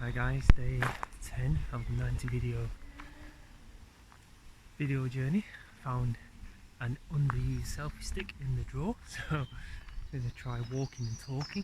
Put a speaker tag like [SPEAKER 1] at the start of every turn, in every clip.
[SPEAKER 1] Hi guys, day 10 of the 90 video journey. Found an underused selfie stick in the drawer, so I'm going to try walking and talking.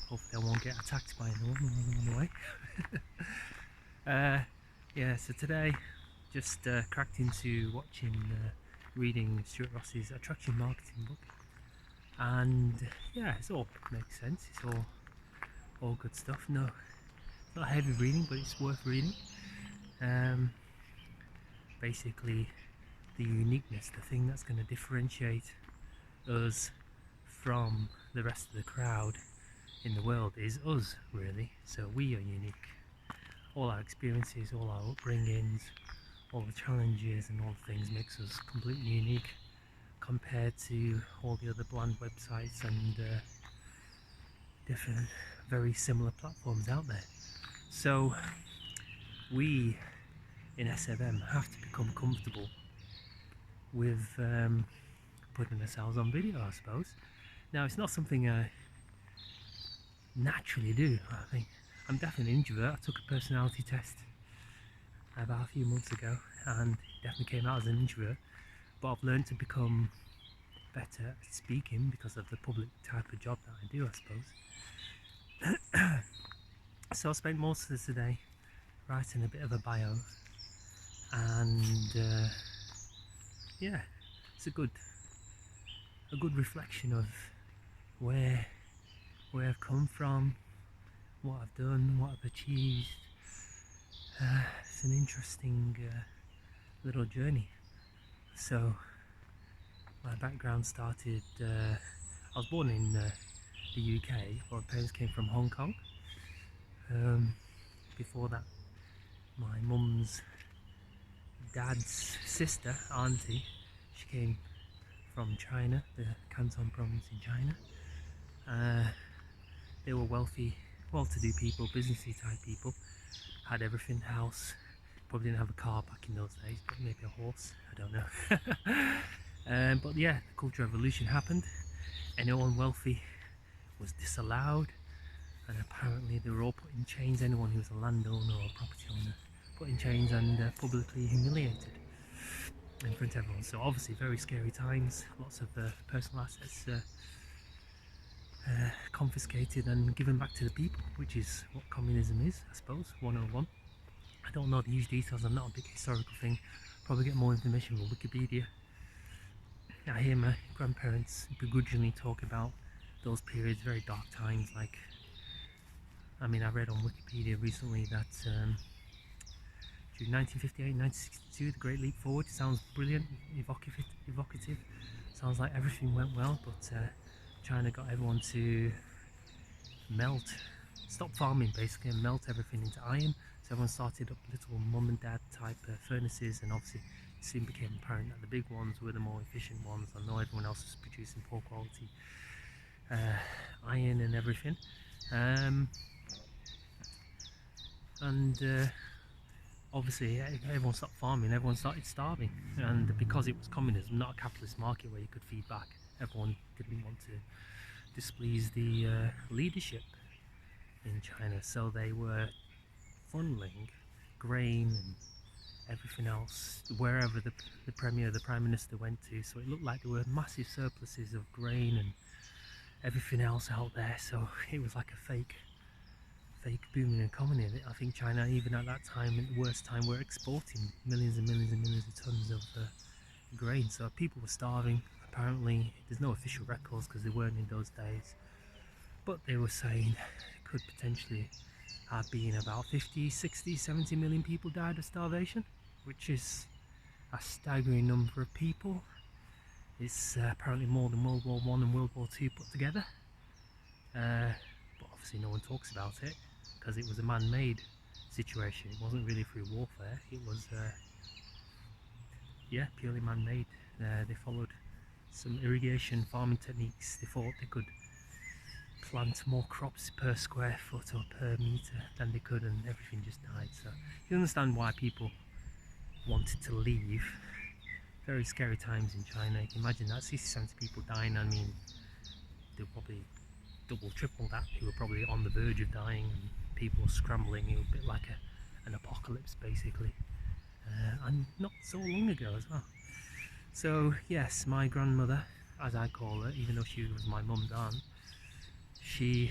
[SPEAKER 1] Hopefully I won't get attacked by anyone while I'm on the way. Yeah, so today just cracked into reading Stuart Ross's attraction marketing book, and yeah, it all makes sense. It's all good stuff. No, it's not heavy reading, but it's worth reading. Basically, the uniqueness, the thing that's going to differentiate us from the rest of the crowd in the world is us, really. So we are unique. All our experiences, all our upbringings, all the challenges and all the things makes us completely unique compared to all the other bland websites and different, very similar platforms out there. So we in SFM have to become comfortable with putting ourselves on video, I suppose. Now, it's not something I naturally do. I think I'm definitely an introvert. I took a personality test about a few months ago and it definitely came out as an introvert, but I've learned to become better at speaking because of the public type of job that I do, I suppose. So I spent most of today writing a bit of a bio, and yeah, it's a good reflection of where I've come from, what I've done, what I've achieved. It's an interesting little journey. So my background started, I was born in the UK, but my parents came from Hong Kong. Before that, my mum's dad's sister, auntie, she came from China, the Canton province in China. They were wealthy, well-to-do people, businessy type people, had everything, house, probably didn't have a car back in those days, but maybe a horse, I don't know. But yeah, the Cultural Revolution happened. Anyone wealthy was disallowed, and apparently they were all put in chains. Anyone who was a landowner or a property owner put in chains and publicly humiliated in front of everyone. So obviously very scary times, lots of personal assets confiscated and given back to the people, which is what communism is, I suppose, 101. I don't know the huge details, I'm not a big historical thing, probably get more information from Wikipedia. I hear my grandparents begrudgingly talk about those periods, very dark times, like, I mean, I read on Wikipedia recently that during 1958, 1962, the Great Leap Forward, sounds brilliant, evocative, sounds like everything went well, but China got everyone to stop farming basically, and melt everything into iron. So everyone started up little mum and dad type furnaces, and obviously it soon became apparent that the big ones were the more efficient ones. I know everyone else was producing poor quality iron and everything. And obviously everyone stopped farming, everyone started starving, and because it was communism, not a capitalist market where you could feed back, everyone didn't want to displease the leadership in China, so they were funneling grain and everything else wherever the premier, the prime minister went to. So it looked like there were massive surpluses of grain and everything else out there. So it was like a fake booming economy. I think China, even at that time, at the worst time, were exporting millions and millions and millions of tons of grain. So people were starving. Apparently, there's no official records because they weren't in those days, but they were saying it could potentially have been about 50, 60, 70 million people died of starvation, which is a staggering number of people. It's apparently more than World War One and World War Two put together, but obviously no one talks about it because it was a man-made situation. It wasn't really through warfare, it was yeah, purely man-made. They followed some irrigation farming techniques. They thought they could plant more crops per square foot or per meter than they could, and everything just died. So you understand why people wanted to leave. Very scary times in China. You can imagine that 60, 70 people dying. I mean, there were probably double, triple that who were probably on the verge of dying. people were scrambling. It was a bit like an apocalypse basically, and not so long ago as well. So yes, my grandmother, as I call her, even though she was my mum's aunt, she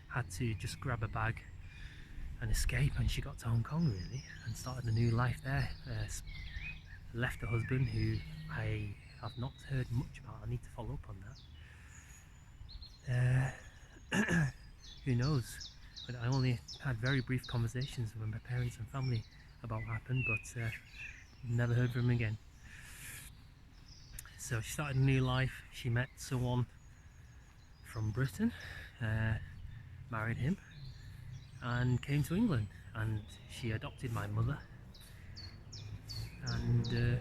[SPEAKER 1] had to just grab a bag and escape, and she got to Hong Kong really and started a new life there. Left a husband who I have not heard much about. I need to follow up on that. Who knows? But I only had very brief conversations with my parents and family about what happened, but never heard from him again. So she started a new life. She met someone from Britain, married him, and came to England, and she adopted my mother, and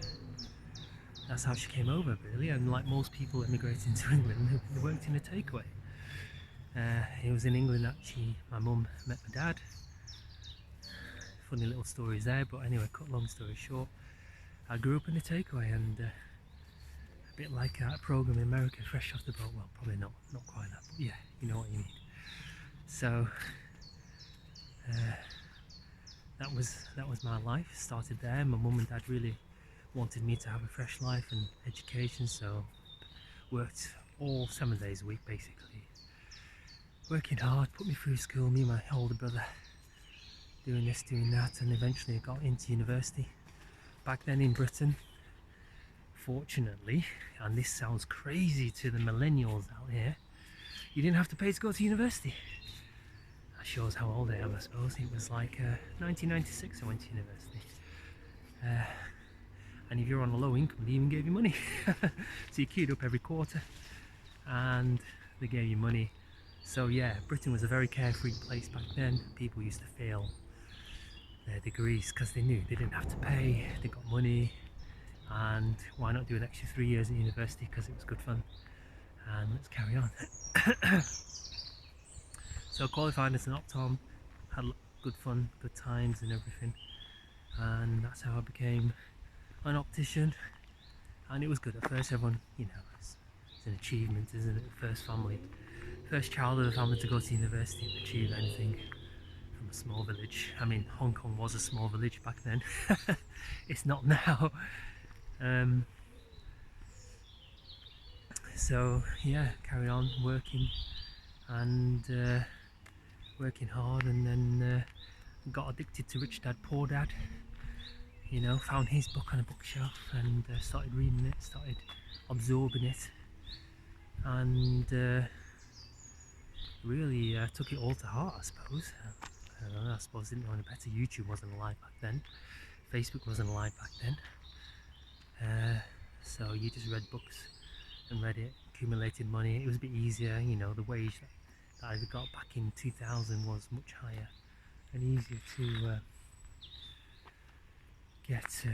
[SPEAKER 1] that's how she came over really. And like most people immigrating to England, they worked in a takeaway. It was in England that my mum met my dad. Funny little stories there, but anyway, cut long story short, I grew up in a takeaway, and a bit like that program in America, Fresh Off the Boat. Well, probably not quite that, but yeah, you know what you mean. So that was my life. Started there. My mum and dad really wanted me to have a fresh life and education, so worked all 7 days a week basically, working hard, put me through school, me and my older brother, doing this, doing that, and eventually I got into university. Back then in Britain, fortunately, and this sounds crazy to the millennials out here, you didn't have to pay to go to university. That shows how old I am, I suppose. It was like 1996 I went to university. And if you're on a low income, they even gave you money. So you queued up every quarter and they gave you money. So yeah, Britain was a very carefree place back then. People used to fail their degrees because they knew they didn't have to pay, they got money, and why not do an extra 3 years at university because it was good fun. And let's carry on. So qualified as an optom, had good fun, good times and everything, and that's how I became an optician. And it was good at first. Everyone, you know, it's an achievement, isn't it? First child of the family to go to university and achieve anything from a small village. I mean, Hong Kong was a small village back then. It's not now. So yeah, carried on working and working hard, and then got addicted to Rich Dad Poor Dad. You know, found his book on a bookshelf and started reading it, started absorbing it, and really took it all to heart, I suppose. I don't know, I suppose I didn't know any better. YouTube wasn't alive back then, Facebook wasn't alive back then, so you just read books and read it, accumulated money. It was a bit easier, you know, the wage that I got back in 2000 was much higher and easier to get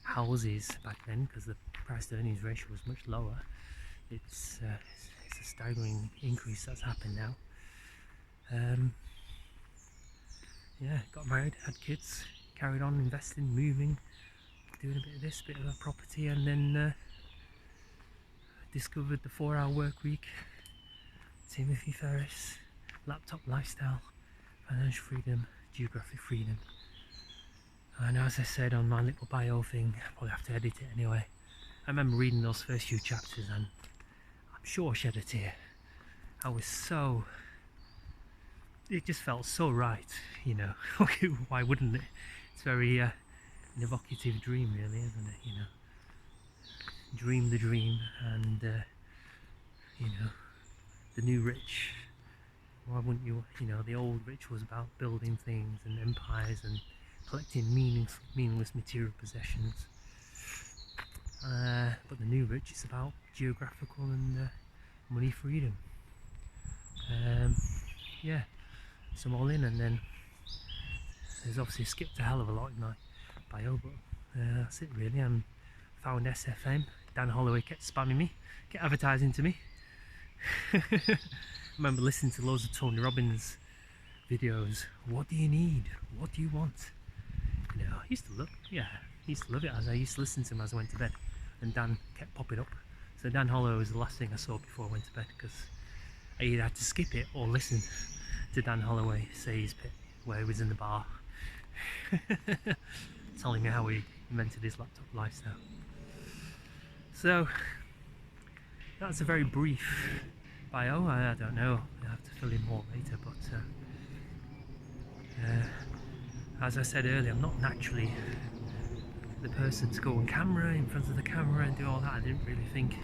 [SPEAKER 1] houses back then, because the price to earnings ratio was much lower. It's a staggering increase that's happened now. Yeah, got married, had kids, carried on investing, moving, doing a bit of this, bit of that property, and then discovered the 4-hour work week, Timothy Ferris, laptop lifestyle, financial freedom, geographic freedom. And as I said on my little bio thing, I probably have to edit it anyway, I remember reading those first few chapters and I'm sure I shed a tear. I was so, it just felt so right, you know. Why wouldn't it? It's very an evocative dream really, isn't it, you know. Dream the dream, and you know, the new rich. Why wouldn't you? You know, the old rich was about building things and empires and collecting meaningless material possessions. But the new rich is about geographical and money freedom. Yeah, so I'm all in, and then there's obviously skipped a hell of a lot in my bio, but that's it really. I'm found SFM. Dan Holloway kept spamming me, kept advertising to me. I remember listening to loads of Tony Robbins videos. What do you need? What do you want? You know, I used to love it as I used to listen to him as I went to bed, and Dan kept popping up. So Dan Holloway was the last thing I saw before I went to bed, because I either had to skip it or listen. to Dan Holloway Say's pit where he was in the bar telling me how he invented his laptop lifestyle. So that's a very brief bio. I don't know, I'll have to fill in more later, but as I said earlier, I'm not naturally the person to go on camera, in front of the camera and do all that. I didn't really think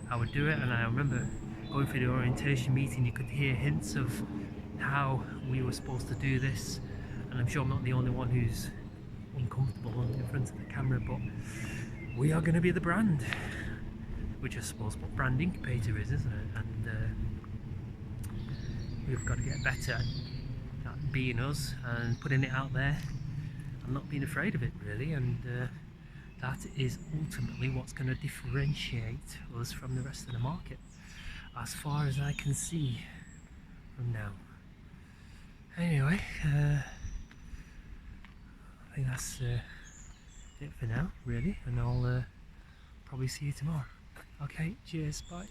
[SPEAKER 1] I would do it, and I remember going through the orientation meeting, you could hear hints of how we were supposed to do this, and I'm sure I'm not the only one who's uncomfortable in front of the camera, but we are going to be the brand, which I suppose what Brand Incubator is, isn't it? And we've got to get better at being us and putting it out there and not being afraid of it, really, and that is ultimately what's going to differentiate us from the rest of the market, as far as I can see from now. Anyway, I think that's it for now, really, and I'll probably see you tomorrow. Okay, cheers, bye.